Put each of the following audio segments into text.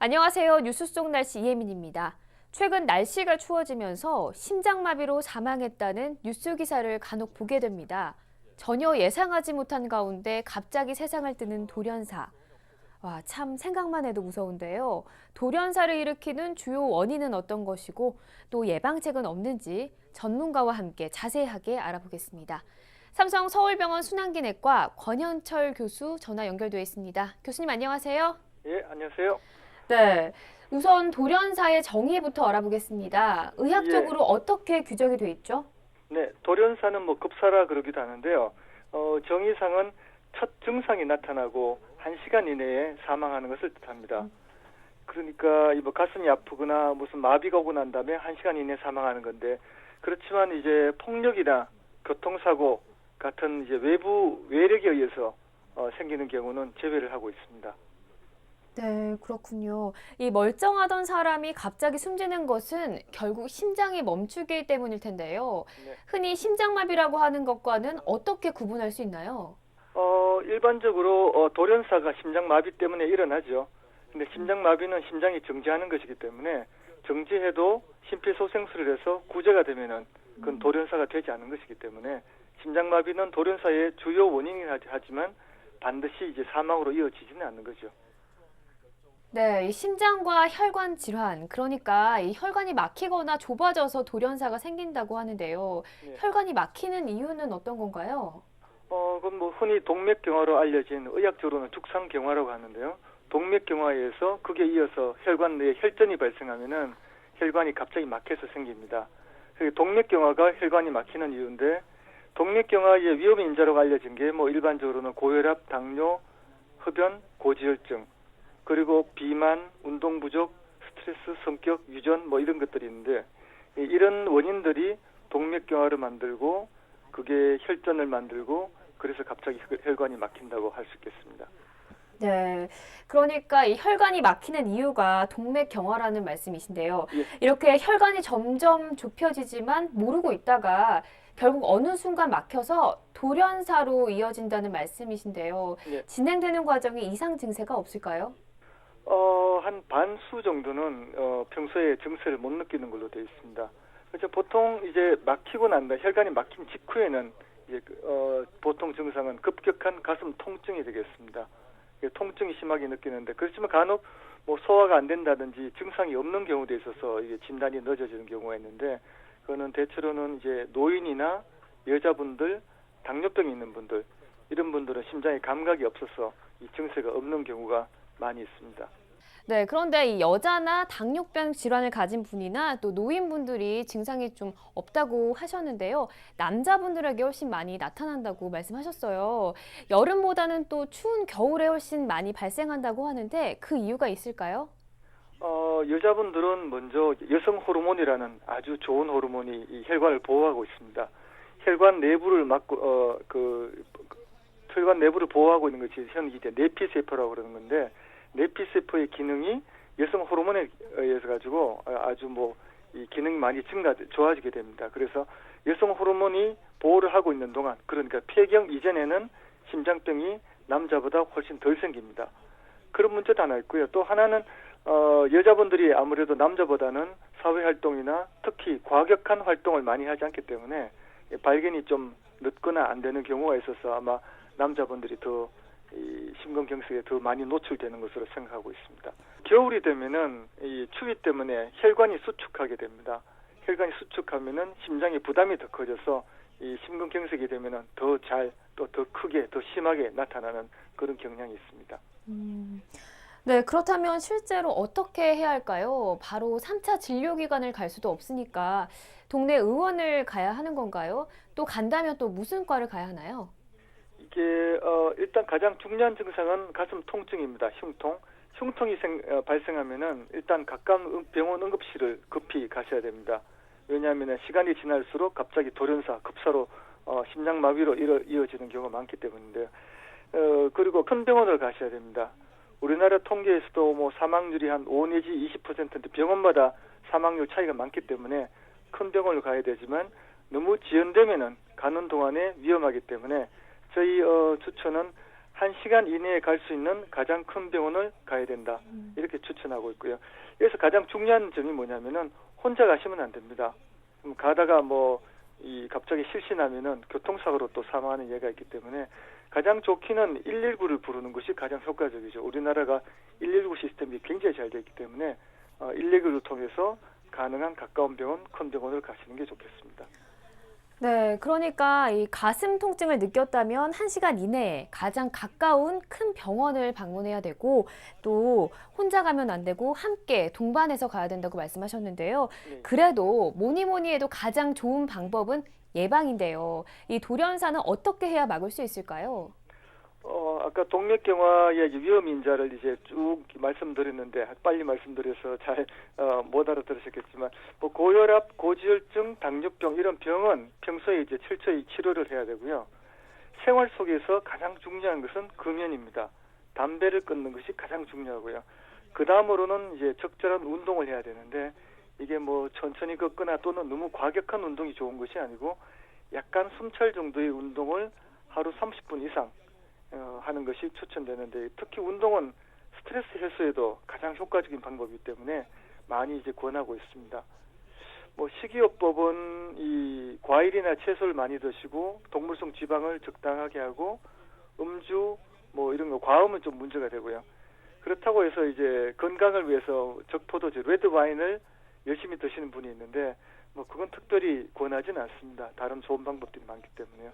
안녕하세요. 뉴스 속 날씨 이혜민입니다. 최근 날씨가 추워지면서 심장마비로 사망했다는 뉴스 기사를 간혹 보게 됩니다. 전혀 예상하지 못한 가운데 갑자기 세상을 뜨는 돌연사. 와, 참 생각만 해도 무서운데요. 돌연사를 일으키는 주요 원인은 어떤 것이고 또 예방책은 없는지 전문가와 함께 자세하게 알아보겠습니다. 삼성 서울병원 순환기내과 권현철 교수 전화 연결돼 있습니다. 교수님 안녕하세요. 예, 안녕하세요. 네. 우선 돌연사의 정의부터 알아보겠습니다. 예, 의학적으로 어떻게 규정이 돼 있죠? 네, 돌연사는 뭐 급사라 그러기도 하는데요. 정의상은 첫 증상이 나타나고 1시간 이내에 사망하는 것을 뜻합니다. 그러니까 뭐 가슴이 아프거나 무슨 마비가 오고 난 다음에 1시간 이내에 사망하는 건데, 그렇지만 이제 폭력이나 교통사고 같은 이제 외부 외력에 의해서 생기는 경우는 제외를 하고 있습니다. 네, 그렇군요. 이 멀쩡하던 사람이 갑자기 숨지는 것은 결국 심장이 멈추기 때문일 텐데요. 네. 흔히 심장마비라고 하는 것과는 어떻게 구분할 수 있나요? 일반적으로 돌연사가 심장마비 때문에 일어나죠. 근데 심장마비는 심장이 정지하는 것이기 때문에 정지해도 심폐소생술을 해서 구제가 되면은 그건 돌연사가 되지 않은 것이기 때문에 심장마비는 돌연사의 주요 원인이긴 하지만 반드시 이제 사망으로 이어지지는 않는 거죠. 네, 이 심장과 혈관 질환, 그러니까 이 혈관이 막히거나 좁아져서 돌연사가 생긴다고 하는데요. 네. 혈관이 막히는 이유는 어떤 건가요? 그건 뭐 흔히 동맥경화로 알려진 의학적으로는 죽상경화라고 하는데요. 동맥경화에 의해서 그게 이어서 혈관 내에 혈전이 발생하면은 혈관이 갑자기 막혀서 생깁니다. 동맥경화가 혈관이 막히는 이유인데, 동맥경화의 위험 인자로 알려진 게 뭐 일반적으로는 고혈압, 당뇨, 흡연, 고지혈증, 그리고 비만, 운동 부족, 스트레스, 성격, 유전 뭐 이런 것들이 있는데, 이런 원인들이 동맥경화를 만들고 그게 혈전을 만들고 그래서 갑자기 혈관이 막힌다고 할 수 있겠습니다. 네, 그러니까 이 혈관이 막히는 이유가 동맥경화라는 말씀이신데요. 예, 이렇게 혈관이 점점 좁혀지지만 모르고 있다가 결국 어느 순간 막혀서 돌연사로 이어진다는 말씀이신데요. 예. 진행되는 과정에 이상 증세가 없을까요? 한 반수 정도는 평소에 증세를 못 느끼는 걸로 되어 있습니다. 그래서 보통 이제 막히고 난다, 혈관이 막힌 직후에는 이제 보통 증상은 급격한 가슴 통증이 되겠습니다. 통증이 심하게 느끼는데, 그렇지만 간혹 뭐 소화가 안 된다든지 증상이 없는 경우도 있어서 이게 진단이 늦어지는 경우가 있는데, 그거는 대체로는 이제 노인이나 여자분들, 당뇨병이 있는 분들, 이런 분들은 심장에 감각이 없어서 이 증세가 없는 경우가 많이 있습니다. 네, 그런데 이 여자나 당뇨병 질환을 가진 분이나 또 노인분들이 증상이 좀 없다고 하셨는데요. 남자분들에게 훨씬 많이 나타난다고 말씀하셨어요. 여름보다는 또 추운 겨울에 훨씬 많이 발생한다고 하는데 그 이유가 있을까요? 여자분들은 먼저 여성 호르몬이라는 아주 좋은 호르몬이 이 혈관을 보호하고 있습니다. 혈관 내부를 혈관 내부를 보호하고 있는 것이 현재 이제 내피세포라고 그러는 건데, 내피세포의 기능이 여성 호르몬에 의해서 가지고 아주 뭐 이 기능이 많이 좋아지게 됩니다. 그래서 여성 호르몬이 보호를 하고 있는 동안, 그러니까 폐경 이전에는 심장병이 남자보다 훨씬 덜 생깁니다. 그런 문제도 하나 있고요. 또 하나는 여자분들이 아무래도 남자보다는 사회 활동이나 특히 과격한 활동을 많이 하지 않기 때문에 발견이 좀 늦거나 안 되는 경우가 있어서 아마 남자분들이 더 이 심근경색에 더 많이 노출되는 것으로 생각하고 있습니다. 겨울이 되면은 이 추위 때문에 혈관이 수축하게 됩니다. 혈관이 수축하면은 심장의 부담이 더 커져서 이 심근경색이 되면은 더 잘, 또 더 크게, 더 심하게 나타나는 그런 경향이 있습니다. 네, 그렇다면 실제로 어떻게 해야 할까요? 바로 3차 진료기관을 갈 수도 없으니까 동네 의원을 가야 하는 건가요? 또 간다면 또 무슨 과를 가야 하나요? 이게 일단 가장 중요한 증상은 가슴 통증입니다. 흉통이 발생하면은 일단 가까운 병원 응급실을 급히 가셔야 됩니다. 왜냐하면 시간이 지날수록 갑자기 돌연사, 급사로 심장마비로 이어지는 경우가 많기 때문인데요. 그리고 큰 병원을 가셔야 됩니다. 우리나라 통계에서도 뭐 사망률이 한 5 내지 20%인데 병원마다 사망률 차이가 많기 때문에 큰 병원을 가야 되지만, 너무 지연되면은 가는 동안에 위험하기 때문에 저희 추천은 1시간 이내에 갈 수 있는 가장 큰 병원을 가야 된다. 이렇게 추천하고 있고요. 여기서 가장 중요한 점이 뭐냐면은 혼자 가시면 안 됩니다. 가다가 갑자기 실신하면은 교통사고로 또 사망하는 예가 있기 때문에 가장 좋기는 119를 부르는 것이 가장 효과적이죠. 우리나라가 119 시스템이 굉장히 잘 되어 있기 때문에 119를 통해서 가능한 가까운 병원, 큰 병원을 가시는 게 좋겠습니다. 네, 그러니까 이 가슴 통증을 느꼈다면 1시간 이내에 가장 가까운 큰 병원을 방문해야 되고 또 혼자 가면 안 되고 함께 동반해서 가야 된다고 말씀하셨는데요. 네. 그래도 뭐니 해도 가장 좋은 방법은 예방인데요. 이 돌연사는 어떻게 해야 막을 수 있을까요? 아까 동맥경화의 위험 인자를 이제 쭉 말씀드렸는데 빨리 말씀드려서 잘 못 알아들으셨겠지만 고혈압, 고지혈증, 당뇨병 이런 병은 평소에 이제 철저히 치료를 해야 되고요. 생활 속에서 가장 중요한 것은 금연입니다. 담배를 끊는 것이 가장 중요하고요. 그 다음으로는 이제 적절한 운동을 해야 되는데 이게 천천히 걷거나 또는 너무 과격한 운동이 좋은 것이 아니고 약간 숨찰 정도의 운동을 하루 30분 이상 하는 것이 추천되는데 특히 운동은 스트레스 해소에도 가장 효과적인 방법이기 때문에 많이 이제 권하고 있습니다. 식이요법은 이 과일이나 채소를 많이 드시고 동물성 지방을 적당하게 하고 음주 이런 거 과음은 좀 문제가 되고요. 그렇다고 해서 이제 건강을 위해서 적포도주 레드 와인을 열심히 드시는 분이 있는데 그건 특별히 권하지는 않습니다. 다른 좋은 방법들이 많기 때문에요.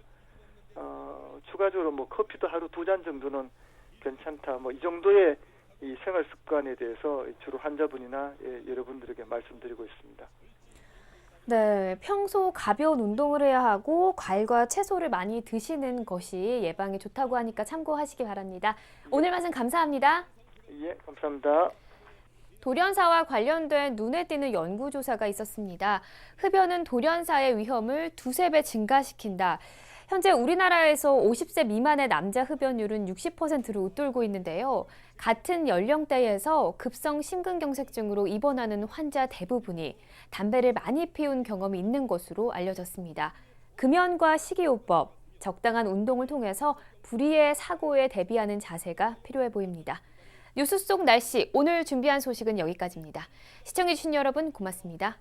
추가적으로 커피도 하루 2잔 정도는 괜찮다. 이 정도의 이 생활 습관에 대해서 주로 환자분이나 여러분들에게 말씀드리고 있습니다. 네, 평소 가벼운 운동을 해야 하고 과일과 채소를 많이 드시는 것이 예방에 좋다고 하니까 참고하시기 바랍니다. 오늘 말씀 감사합니다. 예, 감사합니다. 돌연사와 관련된 눈에 띄는 연구조사가 있었습니다. 흡연은 돌연사의 위험을 2~3배 증가시킨다. 현재 우리나라에서 50세 미만의 남자 흡연율은 60%를 웃돌고 있는데요. 같은 연령대에서 급성 심근경색증으로 입원하는 환자 대부분이 담배를 많이 피운 경험이 있는 것으로 알려졌습니다. 금연과 식이요법, 적당한 운동을 통해서 불의의 사고에 대비하는 자세가 필요해 보입니다. 뉴스 속 날씨, 오늘 준비한 소식은 여기까지입니다. 시청해주신 여러분 고맙습니다.